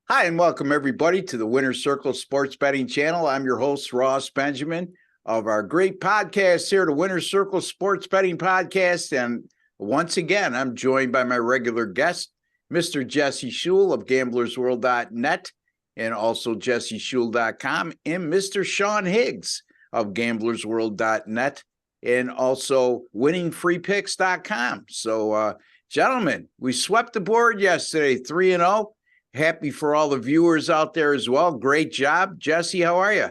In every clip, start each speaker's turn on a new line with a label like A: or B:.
A: Hi, and welcome everybody to the Winner's Circle Sports Betting Channel. I'm your host, Ross Benjamin, of our great podcast here, the Winner's Circle Sports Betting Podcast. And once again, I'm joined by my regular guest, Mr. Jesse Shule of GamblersWorld.net and also JesseShule.com, and Mr. Sean Higgs of GamblersWorld.net and also WinningFreePicks.com. So, gentlemen, we swept the board yesterday, 3-0. Happy for all the viewers out there as well. Great job. Jesse, how are you?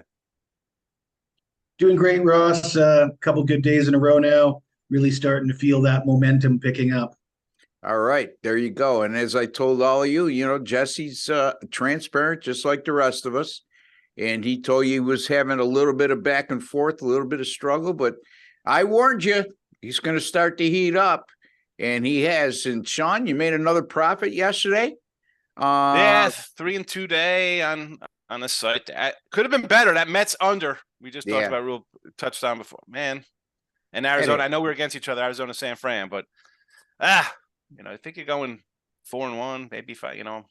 B: Doing great, Ross. A couple good days in a row now. Really starting to feel that momentum picking up.
A: All right, there you go. And as I told all of you, Jesse's transparent, just like the rest of us. And he told you he was having a little bit of back and forth, a little bit of struggle. But I warned you, he's going to start to heat up. And he has. And Sean, you made another profit yesterday.
C: Yeah, 3-2 day on the site. Could have been better. That Mets under. We just talked about real touchdown before, man. And Arizona. I know we're against each other, Arizona, San Fran, but I think you're going 4-1, maybe 5.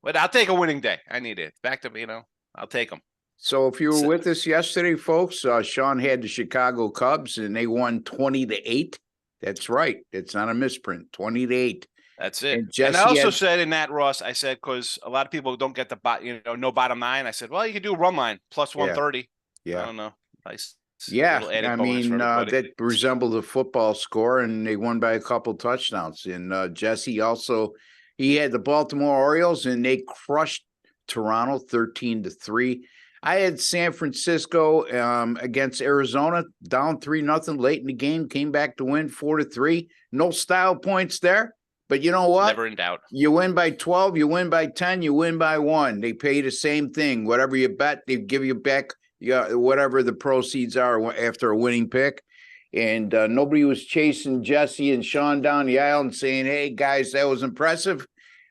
C: But I'll take a winning day. I need it. Back to I'll take them.
A: So if you were with us yesterday, folks, Sean had the Chicago Cubs and they won 20-8. That's right. It's not a misprint. 20-8.
C: That's it. And I also said in that, Ross, I said, because a lot of people don't get the no bottom line. I said, well, you could do a run line plus 130.
A: Yeah.
C: I don't know. Nice.
A: Yeah. I mean, that resembled a football score, and they won by a couple touchdowns. And Jesse also, he had the Baltimore Orioles, and they crushed Toronto 13-3. I had San Francisco against Arizona, down 3-0 late in the game, came back to win 4-3. No style points there. But you know what?
C: Never in doubt.
A: You win by 12, you win by 10, you win by 1. They pay the same thing. Whatever you bet, they give you back whatever the proceeds are after a winning pick. And nobody was chasing Jesse and Sean down the aisle and saying, hey, guys, that was impressive.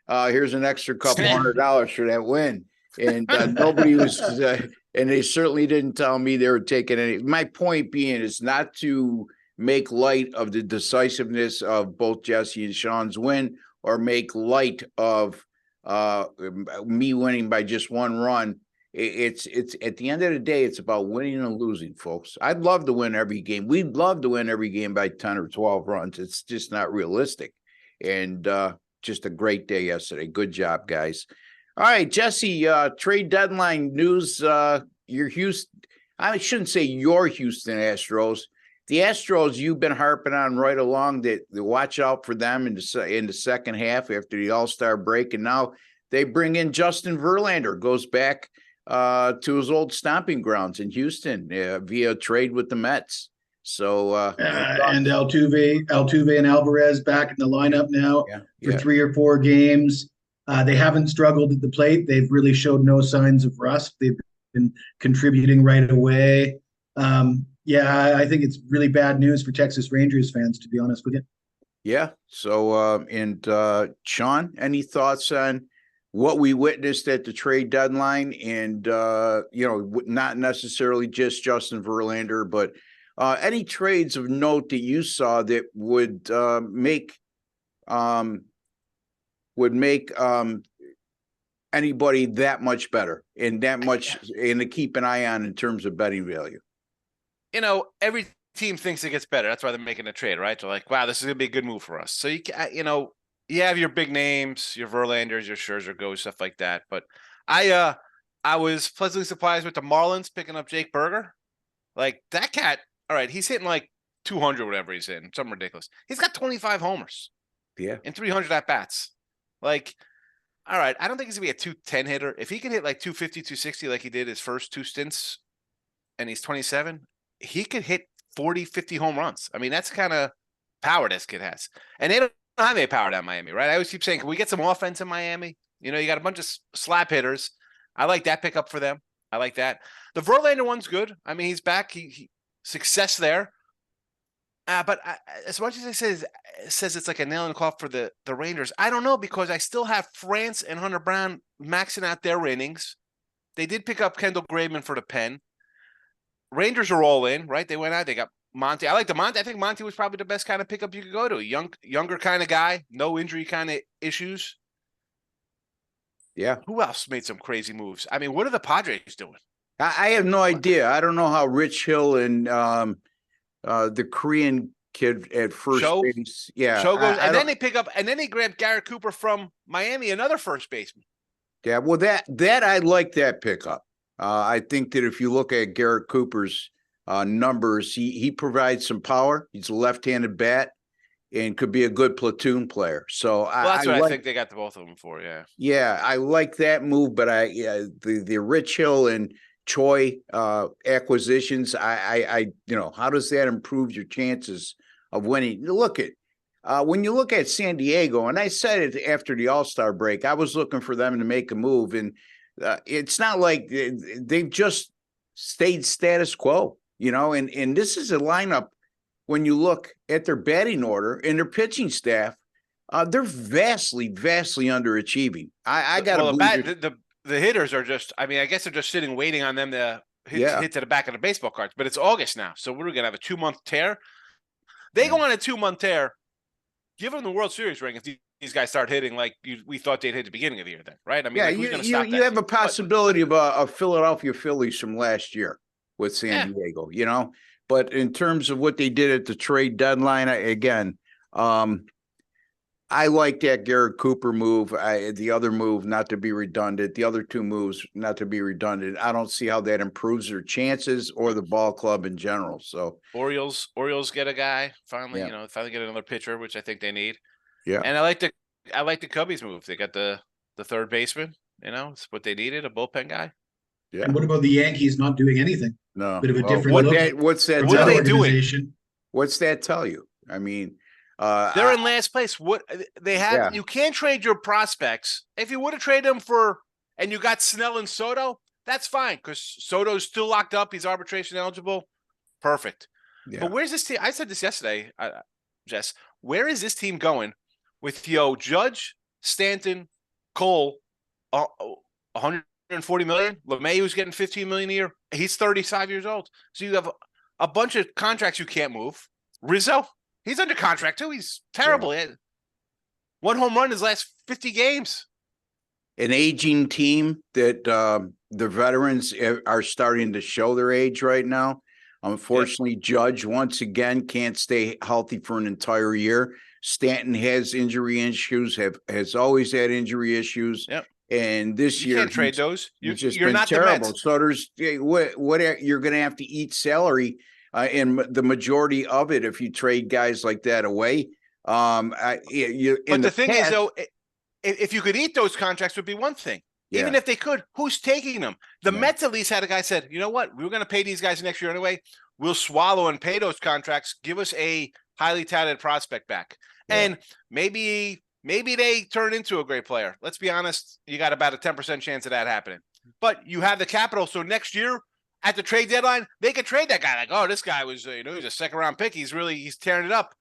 A: Here's an extra couple $100 for that win. And nobody was and they certainly didn't tell me they were taking any. My point being is not to make light of the decisiveness of both Jesse and Sean's win, or make light of me winning by just one run. It's at the end of the day, it's about winning and losing, folks. I'd love to win every game. We'd love to win every game by 10 or 12 runs. It's just not realistic. And just a great day yesterday. Good job, guys. All right, Jesse, trade deadline news. Your Houston, I shouldn't say your Houston Astros. The Astros, you've been harping on right along that watch out for them in the second half after the All-Star break. And now they bring in Justin Verlander, goes back to his old stomping grounds in Houston via trade with the Mets. So
B: and Altuve and Alvarez back in the lineup now for 3 or 4 games. They haven't struggled at the plate. They've really showed no signs of rust. They've been contributing right away. I think it's really bad news for Texas Rangers fans, to be honest with you.
A: Yeah. So, Sean, any thoughts on what we witnessed at the trade deadline? And, not necessarily just Justin Verlander, but any trades of note that you saw that would make anybody that much better and that much and to keep an eye on in terms of betting value?
C: Every team thinks it gets better. That's why they're making a trade, right? They're like, wow, this is going to be a good move for us. So, you have your big names, your Verlanders, your Scherzer, stuff like that. But I was pleasantly surprised with the Marlins picking up Jake Berger. Like, that cat, all right, he's hitting like 200, whatever he's in, something ridiculous. He's got 25 homers.
A: Yeah.
C: And 300 at-bats. Like, all right, I don't think he's going to be a 210 hitter. If he can hit like 250, 260 like he did his first 2 stints, and he's 27, he could hit 40, 50 home runs. I mean, that's the kind of power this kid has. And they don't have any power down Miami, right? I always keep saying, can we get some offense in Miami? You got a bunch of slap hitters. I like that pickup for them. I like that. The Verlander one's good. I mean, he's back. He success there. But as much as I says it's like a nail in the coffin for the Rangers, I don't know, because I still have France and Hunter Brown maxing out their innings. They did pick up Kendall Graveman for the pen. Rangers are all in, right? They went out. They got Monty. I like the Monty. I think Monty was probably the best kind of pickup you could go to. Younger kind of guy, no injury kind of issues.
A: Yeah.
C: Who else made some crazy moves? I mean, what are the Padres doing?
A: I have no idea. I don't know how Rich Hill and the Korean kid at first base. Yeah.
C: Show goes, and then they pick up, and then they grab Garrett Cooper from Miami, another first baseman.
A: Yeah. Well, that I like that pickup. I think that if you look at Garrett Cooper's numbers, he provides some power. He's a left-handed bat and could be a good platoon player. So
C: that's what I think they got the both of them for. Yeah.
A: Yeah, I like that move, but the Rich Hill and Choi acquisitions, I how does that improve your chances of winning? Look at when you look at San Diego, and I said it after the All-Star break, I was looking for them to make a move, and it's not like they've just stayed status quo, and this is a lineup. When you look at their batting order and their pitching staff, they're vastly underachieving. I got to believe
C: the hitters are just. I mean, I guess they're just sitting waiting on them to hit to the back of the baseball cards. But it's August now, so we're gonna have a 2-month tear. They go on a 2-month tear. Give them the World Series ring if these guys start hitting like we thought they'd hit at the beginning of the year. Then, right? I mean, who's gonna stop that?
A: You have a possibility of Philadelphia Phillies from last year with San Diego, But in terms of what they did at the trade deadline, I like that Garrett Cooper move. The other move, not to be redundant, the other two moves, not to be redundant. I don't see how that improves their chances or the ball club in general. So
C: Orioles get a guy finally, finally get another pitcher, which I think they need.
A: Yeah.
C: And I like the Cubbies move. They got the third baseman, it's what they needed, a bullpen guy.
B: Yeah. And what about the Yankees not doing anything?
A: No.
B: Bit of a different look.
A: What's that?
C: What are they doing?
A: What's that tell you? I mean,
C: they're in last place. What they have, you can't trade your prospects. If you would have traded them and you got Snell and Soto, that's fine because Soto's still locked up. He's arbitration eligible. Perfect. Yeah. But where's this team? I said this yesterday, Jess. Where is this team going with Judge, Stanton, Cole, 140 million? LeMahieu's getting 15 million a year. He's 35 years old. So you have a bunch of contracts you can't move. Rizzo. He's under contract too. He's terrible. Yeah. One home run in his last 50 games.
A: An aging team that the veterans are starting to show their age right now. Unfortunately, Judge once again can't stay healthy for an entire year. Stanton has injury issues. Has always had injury issues.
C: Yep.
A: And this year,
C: you can't trade those.
A: You're not terrible. The Mets. So there's what you're going to have to eat salary. And the majority of it, if you trade guys like that away, but
C: the thing is, though, if you could eat those contracts, would be one thing. Yeah. Even if they could, who's taking them? The Mets at least had a guy said, you know what, we're going to pay these guys next year anyway. We'll swallow and pay those contracts. Give us a highly touted prospect back, and maybe they turn into a great player. Let's be honest, you got about a 10% chance of that happening. But you have the capital, so next year. At the trade deadline, they could trade that guy. Like, oh, this guy was, he's a second-round pick. He's tearing it up,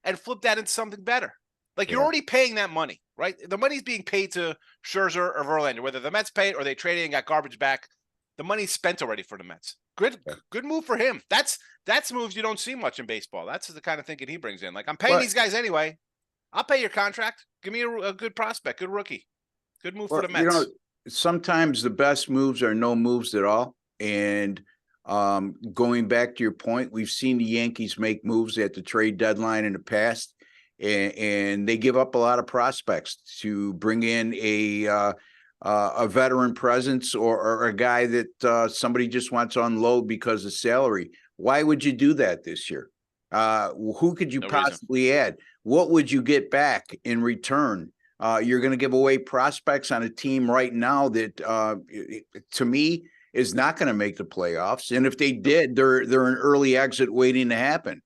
C: and flip that into something better. Like you're already paying that money, right? The money's being paid to Scherzer or Verlander, whether the Mets pay it or they trade it and got garbage back. The money's spent already for the Mets. Good move for him. That's moves you don't see much in baseball. That's the kind of thinking he brings in. Like, I'm paying these guys anyway. I'll pay your contract. Give me a good prospect, good rookie, good move for the Mets.
A: Sometimes the best moves are no moves at all. And going back to your point, we've seen the Yankees make moves at the trade deadline in the past, and they give up a lot of prospects to bring in a veteran presence or a guy that somebody just wants to unload because of salary. Why would you do that this year? Who could you possibly add? What would you get back in return? You're going to give away prospects on a team right now that, to me, is not going to make the playoffs. And if they did, they're an early exit waiting to happen.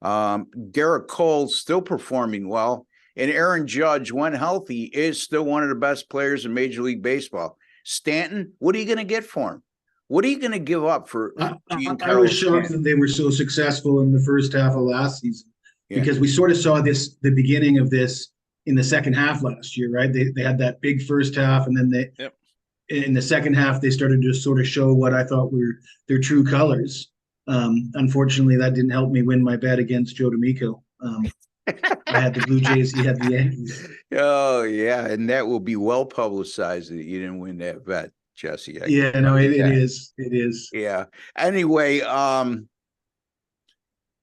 A: Garrett Cole's still performing well. And Aaron Judge, when healthy, is still one of the best players in Major League Baseball. Stanton, what are you going to get for him? What are you going to give up for?
B: I was shocked that they were so successful in the first half of last season because we sort of saw the beginning of this in the second half last year, right? They had that big first half, and then in the second half, they started to sort of show what I thought were their true colors. Unfortunately, that didn't help me win my bet against Joe D'Amico. I had the Blue Jays. He had the Yankees.
A: Oh yeah, and that will be well publicized that you didn't win that bet, Jesse.
B: Yeah, no, it is. It is.
A: Yeah. Anyway,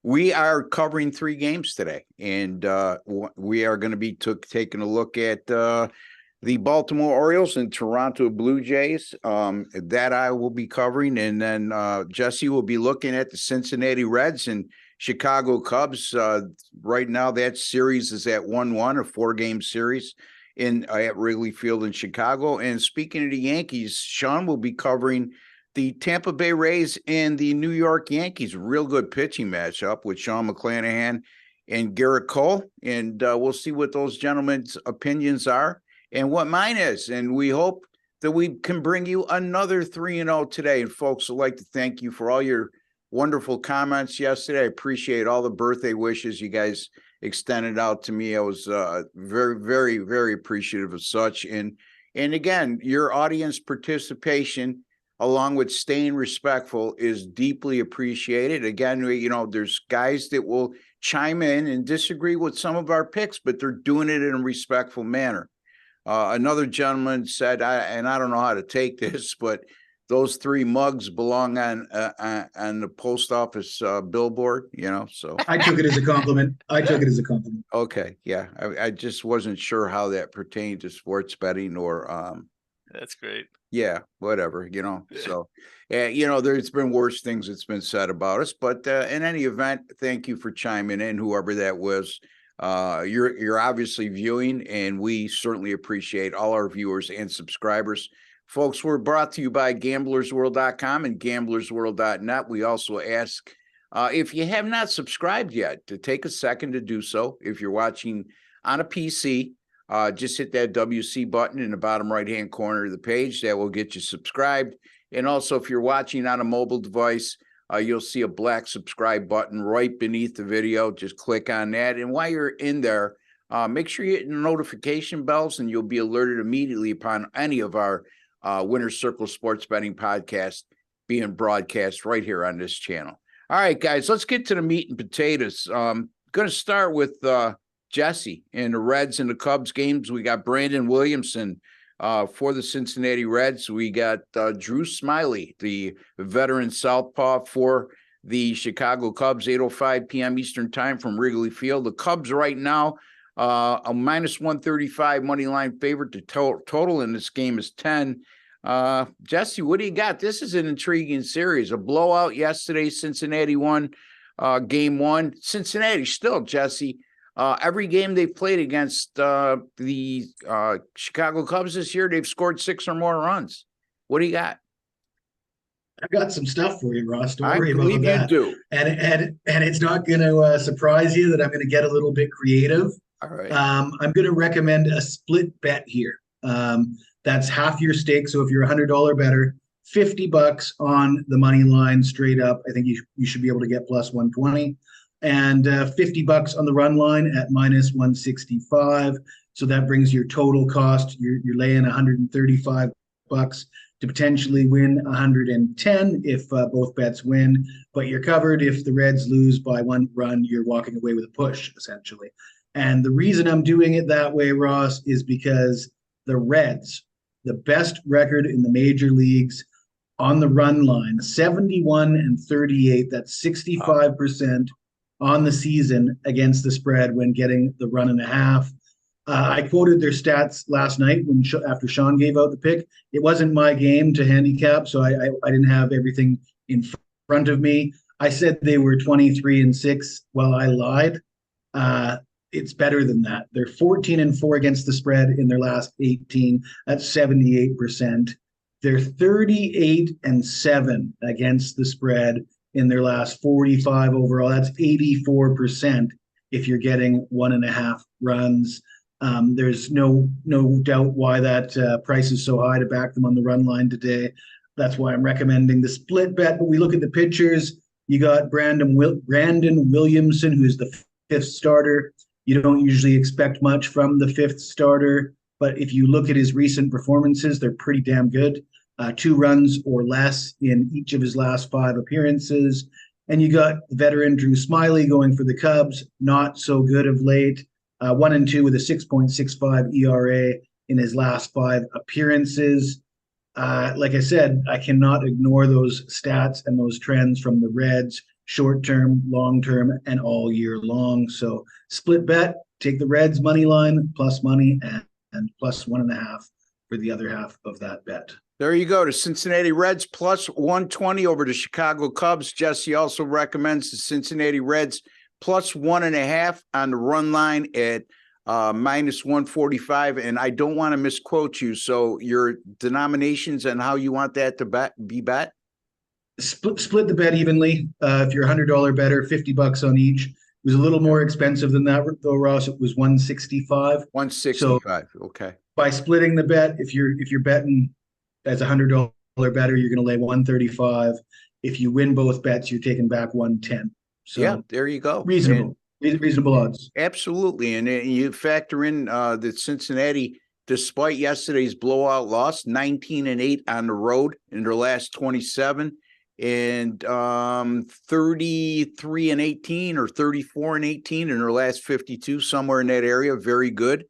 A: we are covering 3 games today, and we are going to be taking a look at the Baltimore Orioles and Toronto Blue Jays. That I will be covering, and then Jesse will be looking at the Cincinnati Reds and Chicago Cubs. Right now, that series is at 1-1, a 4-game series at Wrigley Field in Chicago. And speaking of the Yankees, Sean will be covering the Tampa Bay Rays and the New York Yankees. Real good pitching matchup with Sean McClanahan and Garrett Cole. And we'll see what those gentlemen's opinions are and what mine is. And we hope that we can bring you another 3-0 today. And folks, I'd like to thank you for all your wonderful comments yesterday. I appreciate all the birthday wishes you guys extended out to me. I was very, very, very appreciative of such. And again, your audience participation, along with staying respectful, is deeply appreciated. Again, there's guys that will chime in and disagree with some of our picks, but they're doing it in a respectful manner. Another gentleman said, and I don't know how to take this, but those 3 mugs belong on the post office billboard, so.
B: I took it as a compliment.
A: Okay. Yeah. I just wasn't sure how that pertained to sports betting or,
C: that's great.
A: Yeah, whatever, so, there's been worse things that's been said about us, but in any event, thank you for chiming in, whoever that was. You're obviously viewing, and we certainly appreciate all our viewers and subscribers. Folks, we're brought to you by gamblersworld.com and gamblersworld.net. We also ask if you have not subscribed yet to take a second to do so. If you're watching on a PC, just hit that WC button in the bottom right-hand corner of the page. That will get you subscribed. And also, if you're watching on a mobile device, you'll see a black subscribe button right beneath the video. Just click on that. And while you're in there, make sure you hit the notification bells, and you'll be alerted immediately upon any of our Winner's Circle Sports Betting podcast being broadcast right here on this channel. All right, guys, let's get to the meat and potatoes. Going to start with Jesse in the Reds and the Cubs games. We got Brandon Williamson for the Cincinnati Reds. We got Drew Smiley, the veteran southpaw, for the Chicago Cubs, 8:05 p.m. Eastern time from Wrigley Field. The Cubs right now, a -135 money line favorite. The total in this game is 10. Jesse, what do you got? This is an intriguing series. A blowout yesterday. Cincinnati won game 1. Cincinnati still, Jesse, every game they've played against the Chicago Cubs this year, they've scored 6 or more runs. What do you got?
B: I've got some stuff for you, Ross. Don't worry about
A: believe
B: that.
A: You do.
B: And it's not going to surprise you that I'm going to get a little bit creative.
A: All right.
B: I'm going to recommend a split bet here. That's half your stake. So if you're $100 better, $50 on the money line straight up. I think you should be able to get plus 120, and $50 on the run line at -165. So that brings your total cost. You're laying $135 to potentially win 110 if both bets win, but you're covered if the Reds lose by 1 run. You're walking away with a push, essentially. And the reason I'm doing it that way, Ross, is because the Reds, the best record in the major leagues on the run line, 71-38. That's 65% on the season against the spread when getting the 1.5. I quoted their stats last night after Sean gave out the pick. It wasn't my game to handicap, so I didn't have everything in front of me. I said they were 23-6. Well, I lied. It's better than that. They're 14-4 against the spread in their last 18. That's 78%. They're 38-7 against the spread in their last 45 overall. That's 84% if you're getting 1.5 runs. There's no doubt why that price is so high to back them on the run line today. That's why I'm recommending the split bet. But we look at the pitchers. You got Brandon Williamson, who's the 5th starter. You don't usually expect much from the 5th starter, but if you look at his recent performances, they're pretty damn good. 2 runs or less in each of his last 5 appearances. And you got veteran Drew Smyly going for the Cubs, not so good of late. 1-2 with a 6.65 ERA in his last 5 appearances. Like I said, I cannot ignore those stats and those trends from the Reds, short term, long term, and all year long. So split bet, take the Reds money line plus money and plus 1.5 for the other half of that bet.
A: There you go. The Cincinnati Reds plus 120 over the Chicago Cubs. Jesse also recommends the Cincinnati Reds plus 1.5 on the run line at minus 145. And I don't want to misquote you. So your denominations and how you want that to be bet?
B: Split the bet evenly. If you're $100 better, $50 on each. It was a little more expensive than that, though, Ross. It was 165.
A: 165. So okay.
B: By splitting the bet, if you're betting as $100 better, you're going to lay 135. If you win both bets, you're taking back 110. So
A: yeah, there you go.
B: Reasonable odds.
A: Absolutely. And you factor in that Cincinnati, despite yesterday's blowout loss, 19-8 on the road in their last 27, and 33-18 or 34-18 in their last 52, somewhere in that area. Very good.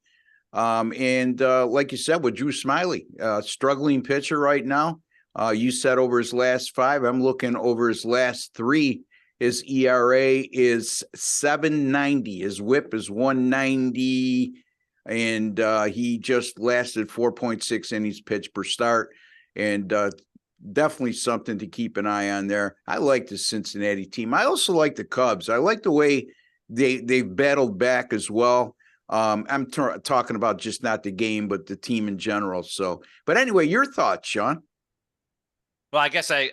A: And like you said, with Drew Smyly, struggling pitcher right now. You said over his last 5. I'm looking over his last 3. His ERA is 7.90. His WHIP is 1.90, and he just lasted 4.6 innings pitched per start, and definitely something to keep an eye on there. I like the Cincinnati team. I also like the Cubs. I like the way they've battled back as well. I'm talking about just not the game, but the team in general. So, but anyway, your thoughts, Sean?
C: Well, I guess I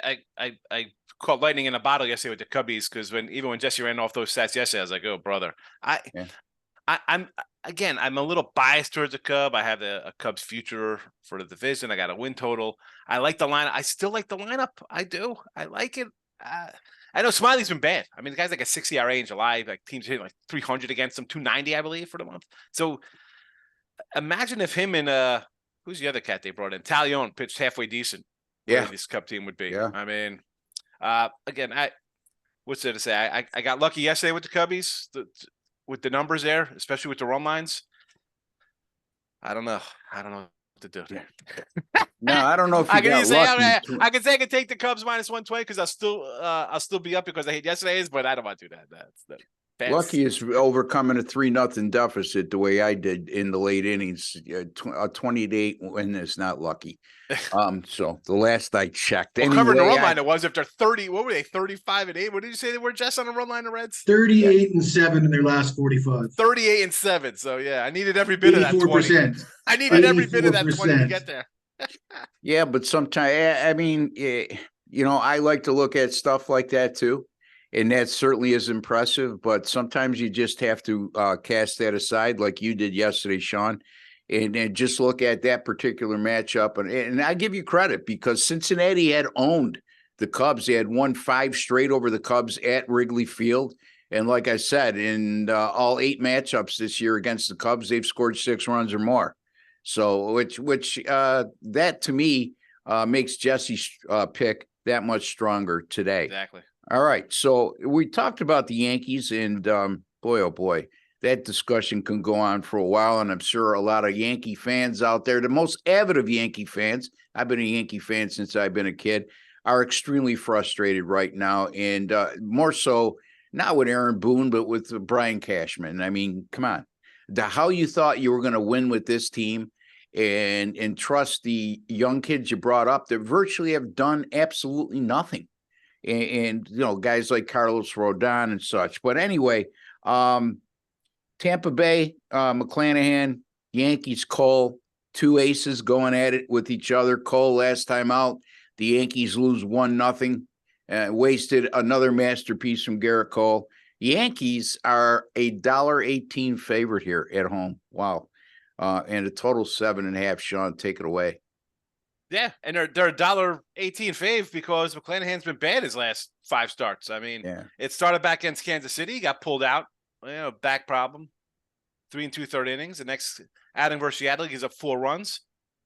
C: caught lightning in a bottle yesterday with the Cubbies, because even when Jesse ran off those stats yesterday, I was like, oh brother, I'm a little biased towards the Cub. I have a Cubs future for the division. I got a win total. I like the lineup. I still like the lineup. I do. I like it. I know Smiley's been bad. I mean, the guy's like a 6 ERA in July. Like teams hitting like 300 against him, 290, I believe, for the month. So imagine if him and who's the other cat they brought in? Talion pitched halfway decent.
A: Yeah,
C: this Cub team would be.
A: Yeah.
C: I mean, again, what's there to say? I got lucky yesterday with the Cubbies, with the numbers there, especially with the run lines. I don't know what to do there.
A: No, I don't know if you got lucky.
C: I can say I can take the Cubs minus 120 because I'll still be up because I hate yesterday's, but I don't want to do that. That's
A: lucky is overcoming a 3-0 deficit the way I did in the late innings. A 20-8 win is not lucky. So the last I checked,
C: well, covering the run line, it was after 30. What were they? 35-8. What did you say they were, Jess, on the run line? The Reds
B: 38-7 in their last 45.
C: 38-7. So yeah, I needed every bit of that 20. I needed every bit of that 20 to get there.
A: Yeah, but sometimes, I mean, I like to look at stuff like that too. And that certainly is impressive, but sometimes you just have to cast that aside like you did yesterday, Sean, and just look at that particular matchup. And I give you credit because Cincinnati had owned the Cubs. They had won 5 straight over the Cubs at Wrigley Field. And like I said, in all 8 matchups this year against the Cubs, they've scored 6 runs or more. So which that to me makes Jesse's pick that much stronger today.
C: Exactly.
A: All right. So we talked about the Yankees, and boy, oh boy, that discussion can go on for a while. And I'm sure a lot of Yankee fans out there, the most avid of Yankee fans, I've been a Yankee fan since I've been a kid, are extremely frustrated right now. And more so not with Aaron Boone, but with Brian Cashman. I mean, come on. How you thought you were going to win with this team and trust the young kids you brought up that virtually have done absolutely nothing. And guys like Carlos Rodon and such. But anyway, Tampa Bay, McClanahan, Yankees, Cole, 2 aces going at it with each other. Cole last time out, the Yankees lose 1-0. Wasted another masterpiece from Garrett Cole. Yankees are a $1.18 favorite here at home. Wow. And a total 7.5. Sean, take it away.
C: Yeah, and they're $1.18 fave because McClanahan's been bad his last 5 starts. I mean, It started back against Kansas City, got pulled out, back problem, 3 2/3 innings. The next outing versus Seattle, gives up 4 runs,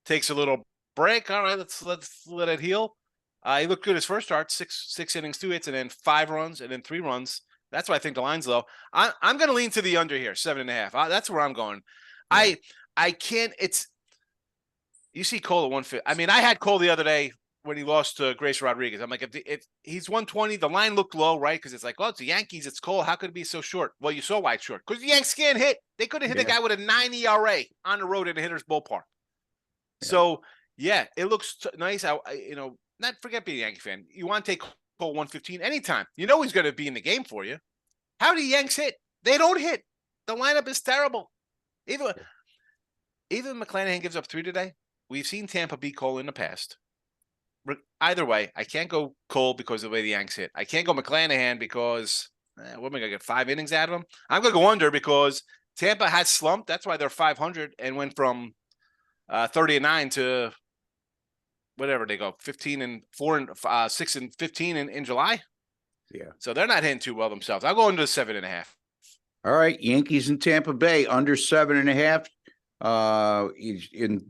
C: takes a little break. All right, let's let it heal. He looked good his first start, six innings, 2 hits, and then 5 runs, and then 3 runs. That's why I think the line's low. I'm going to lean to the under here, 7.5. That's where I'm going. Yeah. I can't. You see Cole at 150. I mean, I had Cole the other day when he lost to Grace Rodriguez. I'm like, if he's 120, the line looked low, right? Because it's like, oh, it's the Yankees, it's Cole. How could it be so short? Well, you saw why it's short. Because the Yanks can't hit. They could have hit a guy with a 9 ERA on the road in a hitter's ballpark. Yeah. So, yeah, it looks nice. Not forget being a Yankee fan. You want to take Cole 115 anytime. You know he's going to be in the game for you. How do Yanks hit? They don't hit. The lineup is terrible. Even McClanahan gives up 3 today. We've seen Tampa beat Cole in the past. Either way, I can't go Cole because of the way the Yanks hit. I can't go McClanahan because what am I going to get 5 innings out of him? I'm going to go under because Tampa has slumped. That's why they're 500 and went from 30-9 to whatever they go 15-4 and 6-15 in July.
A: Yeah. So
C: they're not hitting too well themselves. I'll go into 7.5.
A: All right. Yankees in Tampa Bay under 7.5.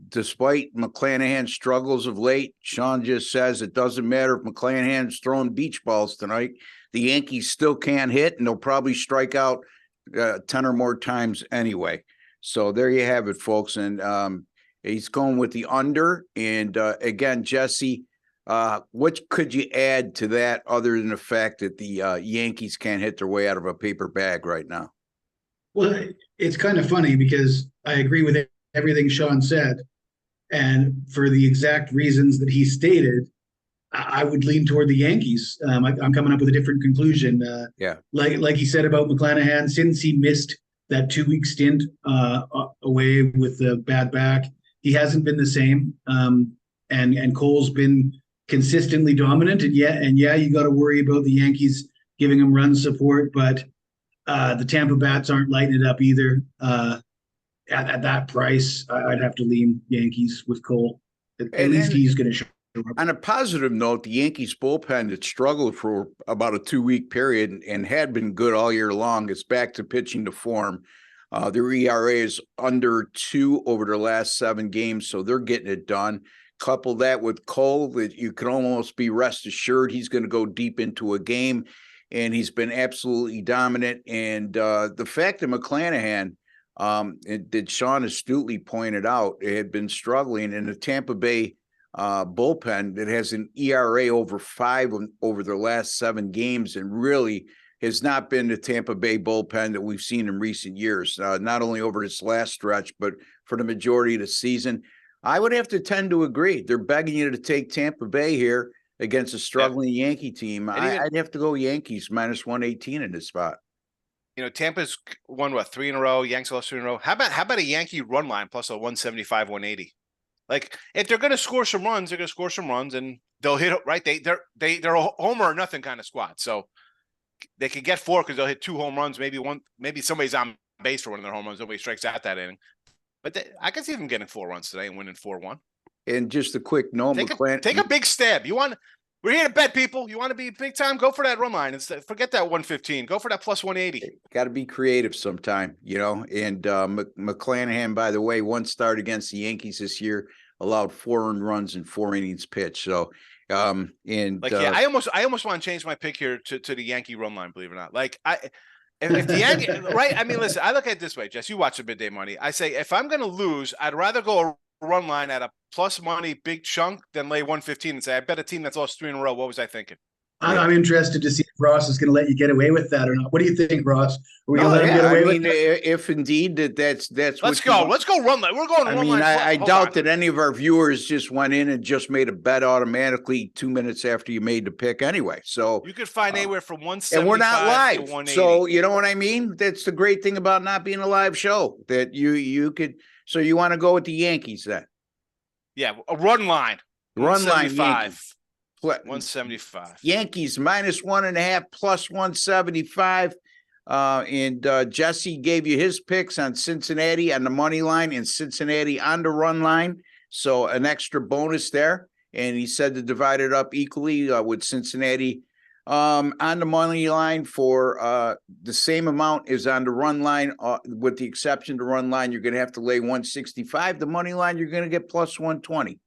A: Despite McClanahan's struggles of late, Sean just says it doesn't matter if McClanahan's throwing beach balls tonight. The Yankees still can't hit, and they'll probably strike out 10 or more times anyway. So there you have it, folks. And he's going with the under. And again, Jesse, what could you add to that other than the fact that the Yankees can't hit their way out of a paper bag right now?
B: Well, it's kind of funny because I agree with everything Sean said. And for the exact reasons that he stated, I would lean toward the Yankees. I'm coming up with a different conclusion. Like he said about McClanahan, since he missed that 2-week stint away with the bad back, he hasn't been the same. And Cole's been consistently dominant. And yeah, you got to worry about the Yankees giving him run support, but the Tampa bats aren't lighting it up either. At that price, I'd have to lean Yankees with Cole. At least he's going to show up.
A: On a positive note, the Yankees bullpen that struggled for about a 2-week period and had been good all year long is back to pitching to form. Their ERA is under 2 over their last 7 games, so they're getting it done. Couple that with Cole, that you can almost be rest assured he's going to go deep into a game, and he's been absolutely dominant. And the fact that McClanahan, that Sean astutely pointed out, it had been struggling in the Tampa Bay bullpen that has an ERA over 5 over their last 7 games, and really has not been the Tampa Bay bullpen that we've seen in recent years, not only over this last stretch, but for the majority of the season. I would have to tend to agree. They're begging you to take Tampa Bay here against a struggling Yankee team. I'd have to go Yankees minus 118 in this spot.
C: Tampa's won 3 in a row. Yanks lost 3 in a row. How about a Yankee run line plus a 175, 180? Like, if they're going to score some runs, they're going to score some runs, and they'll hit right. They're a homer or nothing kind of squad, so they could get 4 because they'll hit 2 home runs. Maybe somebody's on base for one of their home runs. Nobody strikes out that inning. But I can see them getting 4 runs today and winning 4-1.
A: And just a quick note,
C: take a big stab. We're here to bet, people. You want to be big time? Go for that run line. Forget that 115. Go for that plus 180.
A: Got to be creative sometime, And McClanahan, by the way, one start against the Yankees this year, allowed 4 earned runs in 4 innings pitched. So,
C: I almost want to change my pick here to the Yankee run line. Believe it or not, if the Yankee, right? I mean, listen, I look at it this way, Jess. You watch the Midday Money. I say if I'm going to lose, I'd rather go a run line at a plus money big chunk than lay 115 and say I bet a team that's lost 3 in a row. What was I thinking?
B: I'm interested to see if Ross is going to let you get away with that or not. What do you think, Ross? Are we going to let him get away with that?
A: If indeed that's
C: let's go run line. We're going.
A: I mean, I doubt that any of our viewers just went in and just made a bet automatically 2 minutes after you made the pick anyway. So
C: you could find anywhere from 175
A: and we're not live,
C: to 180.
A: so you know what I mean. That's the great thing about not being a live show, that you could. So you want to go with the Yankees then?
C: Yeah, a run line.
A: Run line Yankees.
C: 175.
A: Yankees minus 1.5 plus 175. And Jesse gave you his picks on Cincinnati on the money line and Cincinnati on the run line. So an extra bonus there. And he said to divide it up equally with Cincinnati on the money line for the same amount as on the run line, with the exception to run line, you're going to have to lay 165. The money line, you're going to get plus 120.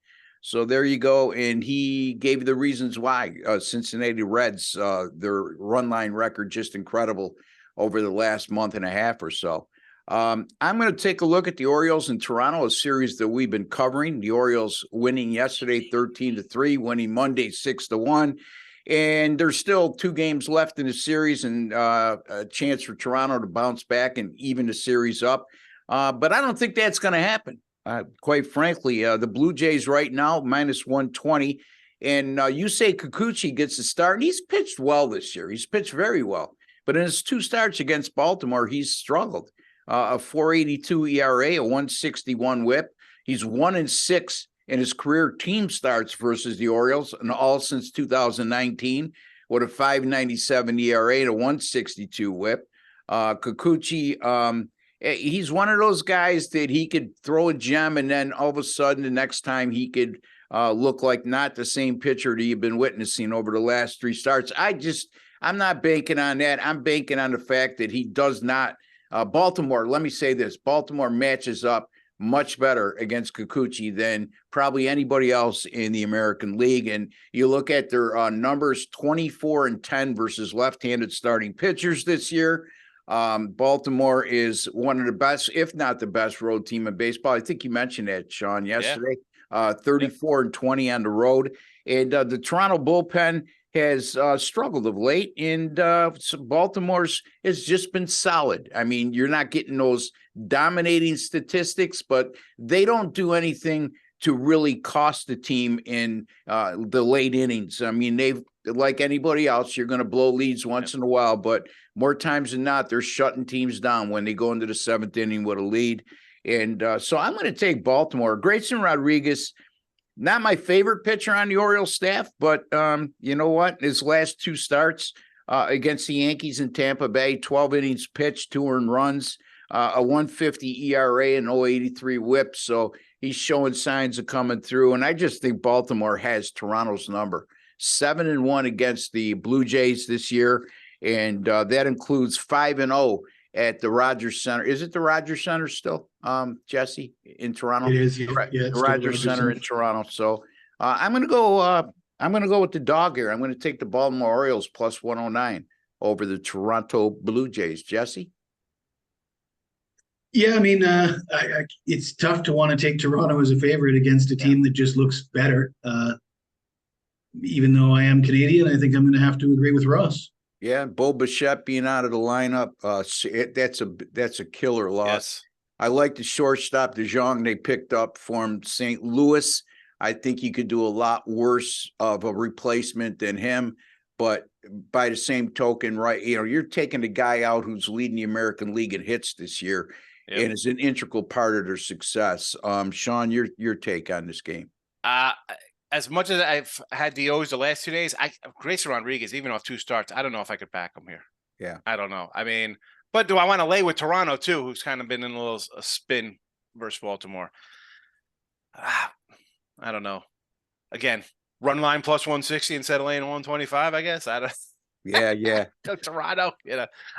A: So there you go. And he gave the reasons why. Cincinnati Reds, their run line record, just incredible over the last month and a half or so. I'm going to take a look at the Orioles in Toronto, a series that we've been covering. The Orioles winning yesterday 13-3, winning Monday 6-1. And there's still 2 games left in the series and a chance for Toronto to bounce back and even the series up. But I don't think that's going to happen. Quite frankly, the Blue Jays right now, -120. And you say Kikuchi gets a start. He's pitched well this year. He's pitched very well. But in his 2 starts against Baltimore, he's struggled. A 4.82 ERA, a 1.61 WHIP. He's 1-6 in his career team starts versus the Orioles, and all since 2019, with a 5.97 ERA and a 1.62 WHIP. Kikuchi, he's one of those guys that he could throw a gem, and then all of a sudden, the next time he could look like not the same pitcher that you've been witnessing over the last 3 starts. I'm not banking on that. I'm banking on the fact that he does not. Baltimore, let me say this, Baltimore matches up much better against Kikuchi than probably anybody else in the American League. And you look at their numbers, 24-10 versus left-handed starting pitchers this year. Baltimore is one of the best, if not the best, road team in baseball. I think you mentioned that, Sean, yesterday. 34-20 on the road. And the Toronto bullpen has struggled of late, and Baltimore's has just been solid. I mean, you're not getting those dominating statistics, but they don't do anything to really cost the team in the late innings. I mean, they've, like anybody else, you're going to blow leads once in a while, but more times than not, they're shutting teams down when they go into the 7th inning with a lead. And so I'm going to take Baltimore. Grayson Rodriguez, not my favorite pitcher on the Orioles staff, but you know what? His last 2 starts against the Yankees in Tampa Bay, 12 innings pitched, 2 earned runs, a 1.50 ERA and 0.83 WHIP. So he's showing signs of coming through. And I just think Baltimore has Toronto's number. 7-1 against the Blue Jays this year. And that includes 5-0 at the Rogers Center. Is it the Rogers Center still, Jesse, in Toronto?
B: It is.
A: Yeah,
B: the
A: Rogers Center in Toronto. So I'm going to go with the dog here. I'm going to take the Baltimore Orioles plus 109 over the Toronto Blue Jays. Jesse?
B: Yeah, I mean, it's tough to want to take Toronto as a favorite against a team that just looks better. Even though I am Canadian, I think I'm going to have to agree with Ross.
A: Yeah, Bo Bichette being out of the lineup, that's a killer loss.
C: Yes.
A: I like the shortstop, DeJong, they picked up from St. Louis. I think he could do a lot worse of a replacement than him. But by the same token, right, you're taking a guy out who's leading the American League in hits this year and is an integral part of their success. Sean, your take on this game?
C: As much as I've had the O's the last 2 days, Grayson Rodriguez, even off 2 starts, I don't know if I could back him here.
A: Yeah.
C: I don't know. I mean, but do I want to lay with Toronto too, who's kind of been in a spin versus Baltimore? I don't know. Again, run line plus 160 instead of laying 125, I guess. I don't.
A: Yeah.
C: Toronto,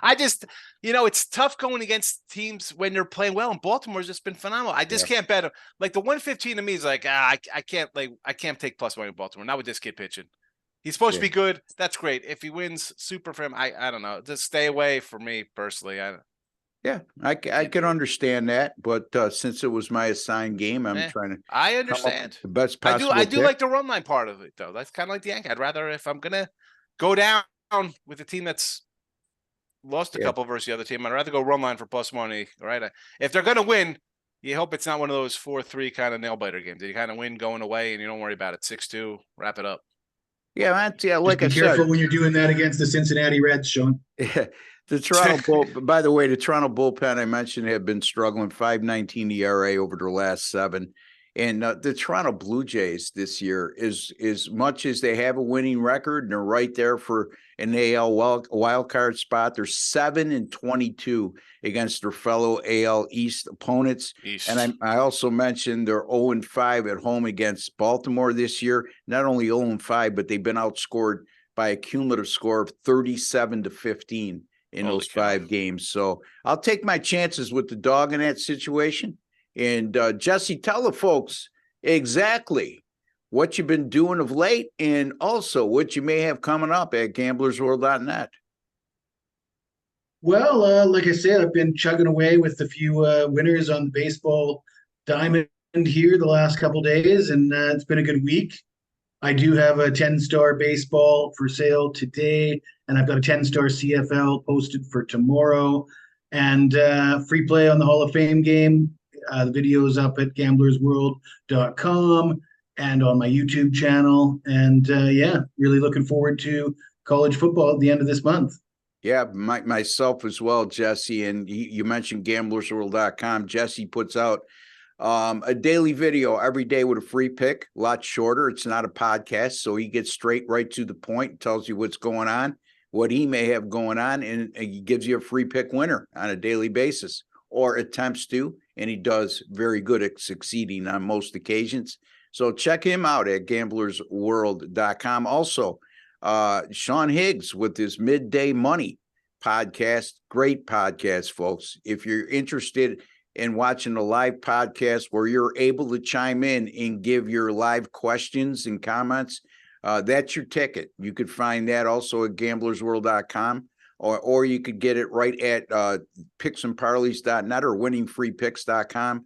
C: I just, it's tough going against teams when they're playing well, and Baltimore's just been phenomenal. I just can't bet them. Like the 115 to me is like, I can't take plus money with Baltimore. Not with this kid pitching. He's supposed to be good. That's great. If he wins, super for him. I don't know. Just stay away from me personally.
A: I can understand that, but since it was my assigned game, I'm trying to.
C: I understand
A: the best possible.
C: I do like the run line part of it though. That's kind of like the Yankees. I'd rather, if I'm gonna go down with a team that's lost a couple versus the other team, I'd rather go run line for plus money. Right? If they're gonna win, you hope it's not one of those 4-3 kind of nail biter games. You kind of win going away, and you don't worry about it. 6-2, wrap it up.
A: Yeah, like I said,
B: be careful when you're doing that against the Cincinnati Reds, Sean.
A: The Toronto by the way, the Toronto bullpen I mentioned have been struggling, 5.19 ERA over their last 7. And the Toronto Blue Jays this year is as much as they have a winning record and they're right there for an AL wild card spot. They're 7-22 against their fellow AL East opponents. And I also mentioned they're 0-5 at home against Baltimore this year. Not only 0-5, but they've been outscored by a cumulative score of 37-15 in those 5 games. So I'll take my chances with the dog in that situation. And Jesse, tell the folks exactly what you've been doing of late, and also what you may have coming up at gamblersworld.net.
B: Well, like I said, I've been chugging away with a few winners on the baseball diamond here the last couple days, and it's been a good week. I do have a 10-star baseball for sale today, and I've got a 10-star CFL posted for tomorrow, and free play on the Hall of Fame game. The video is up at gamblersworld.com and on my YouTube channel. And yeah, really looking forward to college football at the end of this month.
A: Yeah, myself as well, Jesse. And you mentioned gamblersworld.com. Jesse puts out a daily video every day with a free pick, a lot shorter. It's not a podcast, so he gets right to the point, tells you what's going on, what he may have going on, and he gives you a free pick winner on a daily basis, or attempts to, and he does very good at succeeding on most occasions. So check him out at gamblersworld.com. Also, Sean Higgs with his Midday Money podcast. Great podcast, folks. If you're interested in watching a live podcast where you're able to chime in and give your live questions and comments, that's your ticket. You could find that also at gamblersworld.com, or you could get it right at picksandparleys.net or winningfreepicks.com,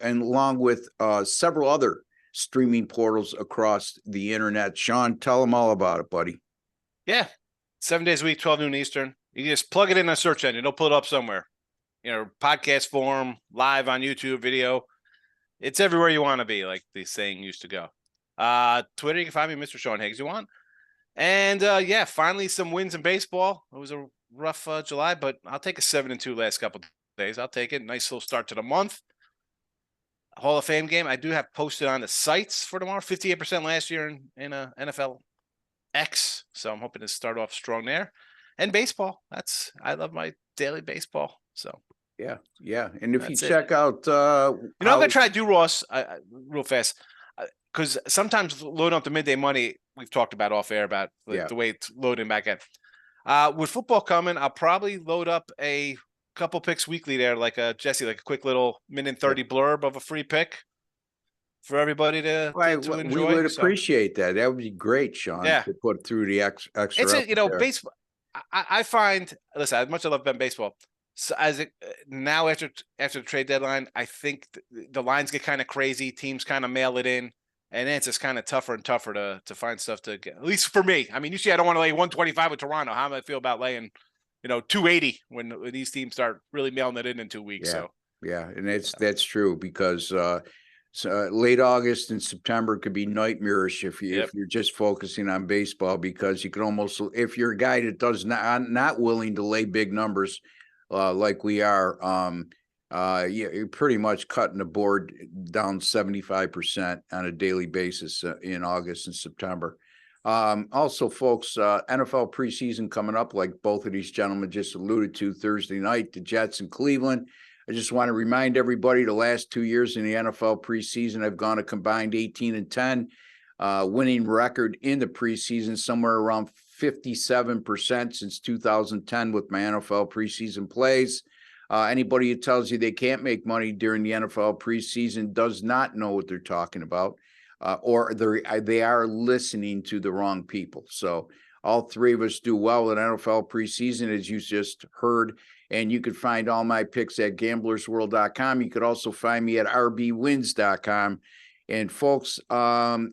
A: along with several other streaming portals across the internet. Sean, tell them all about it, buddy.
C: Yeah. 7 days a week, 12 noon Eastern. You just plug it in a search engine. It'll pull it up somewhere. Podcast form, live on YouTube, video. It's everywhere you want to be, like the saying used to go. Twitter, you can find me, Mr. Sean Higgs, you want. And yeah, finally some wins in baseball. It was a rough July, but I'll take a 7-2 last couple of days. I'll take it. Nice little start to the month. Hall of Fame game, I do have posted on the sites for tomorrow. 58% last year in NFL X. So I'm hoping to start off strong there. And baseball. I love my daily baseball. So
A: yeah. And if you check out
C: I'm gonna try to do, Ross, real fast. Because sometimes loading up the midday money, we've talked about off air about the way it's loading back in. With football coming, I'll probably load up a couple picks weekly there, like Jesse, like a quick little minute 30 blurb of a free pick for everybody to enjoy.
A: We would appreciate that. That would be great, Sean, to put through the extra.
C: It's baseball. I find, listen, as much as I love betting baseball, so now after the trade deadline, I think the lines get kind of crazy. Teams kind of mail it in, and then it's just kind of tougher and tougher to find stuff to get. At least for me. I mean, usually I don't want to lay 125 with Toronto. How do I feel about laying 280 when these teams start really mailing it in 2 weeks?
A: Yeah. So and that's true, because late August and September could be nightmarish if you're just focusing on baseball, because you can almost, if you're a guy that does not willing to lay big numbers like we are, you're pretty much cutting the board down 75% on a daily basis in August and September. Also, folks, NFL preseason coming up, like both of these gentlemen just alluded to. Thursday night, the Jets in Cleveland. I just want to remind everybody, the last 2 years in the NFL preseason, I've gone a combined 18-10, winning record in the preseason, somewhere around 57% since 2010 with my NFL preseason plays. Anybody who tells you they can't make money during the NFL preseason does not know what they're talking about, or they are listening to the wrong people. So all three of us do well in NFL preseason, as you just heard. And you could find all my picks at gamblersworld.com. You could also find me at rbwins.com. And folks,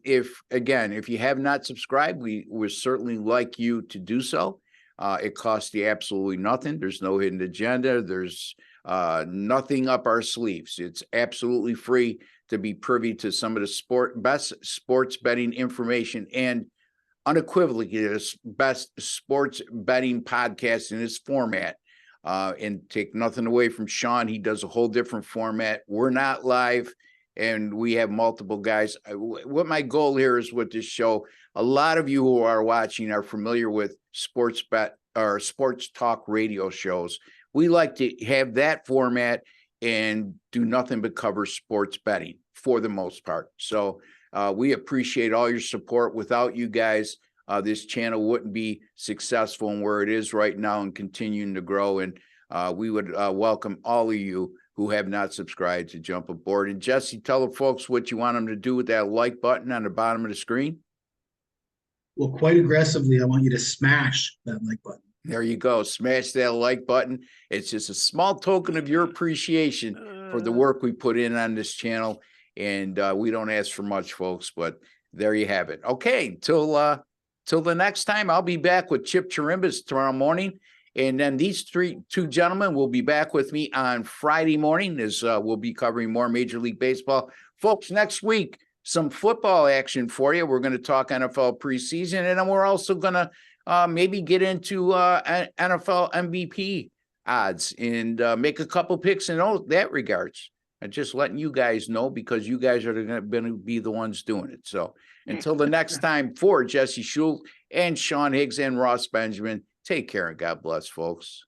A: if you have not subscribed, we would certainly like you to do so. It costs you absolutely nothing. There's no hidden agenda. There's nothing up our sleeves. It's absolutely free to be privy to some of the best sports betting information, and unequivocally the best sports betting podcast in its format. And take nothing away from Sean. He does a whole different format. We're not live, and we have multiple guys. What my goal here is with this show, a lot of you who are watching are familiar with sports bet or sports talk radio shows. We like to have that format and do nothing but cover sports betting for the most part. So we appreciate all your support. Without you guys, this channel wouldn't be successful in where it is right now and continuing to grow. And we would welcome all of you who have not subscribed to jump aboard. And Jesse, tell the folks what you want them to do with that like button on the bottom of the screen.
B: Well, quite aggressively, I want you to smash that like button.
A: There you go. Smash that like button. It's just a small token of your appreciation for the work we put in on this channel. And we don't ask for much, folks, but there you have it. Okay, till the next time, I'll be back with Chip Chirimbas tomorrow morning. And then these two gentlemen will be back with me on Friday morning as we'll be covering more Major League Baseball. Folks, next week, some football action for you. We're going to talk NFL preseason, and then we're also going to maybe get into NFL MVP odds and make a couple picks in that regards. I'm just letting you guys know because you guys are going to be the ones doing it. So until the next time, for Jesse Schul and Sean Higgs and Ross Benjamin, take care and God bless, folks.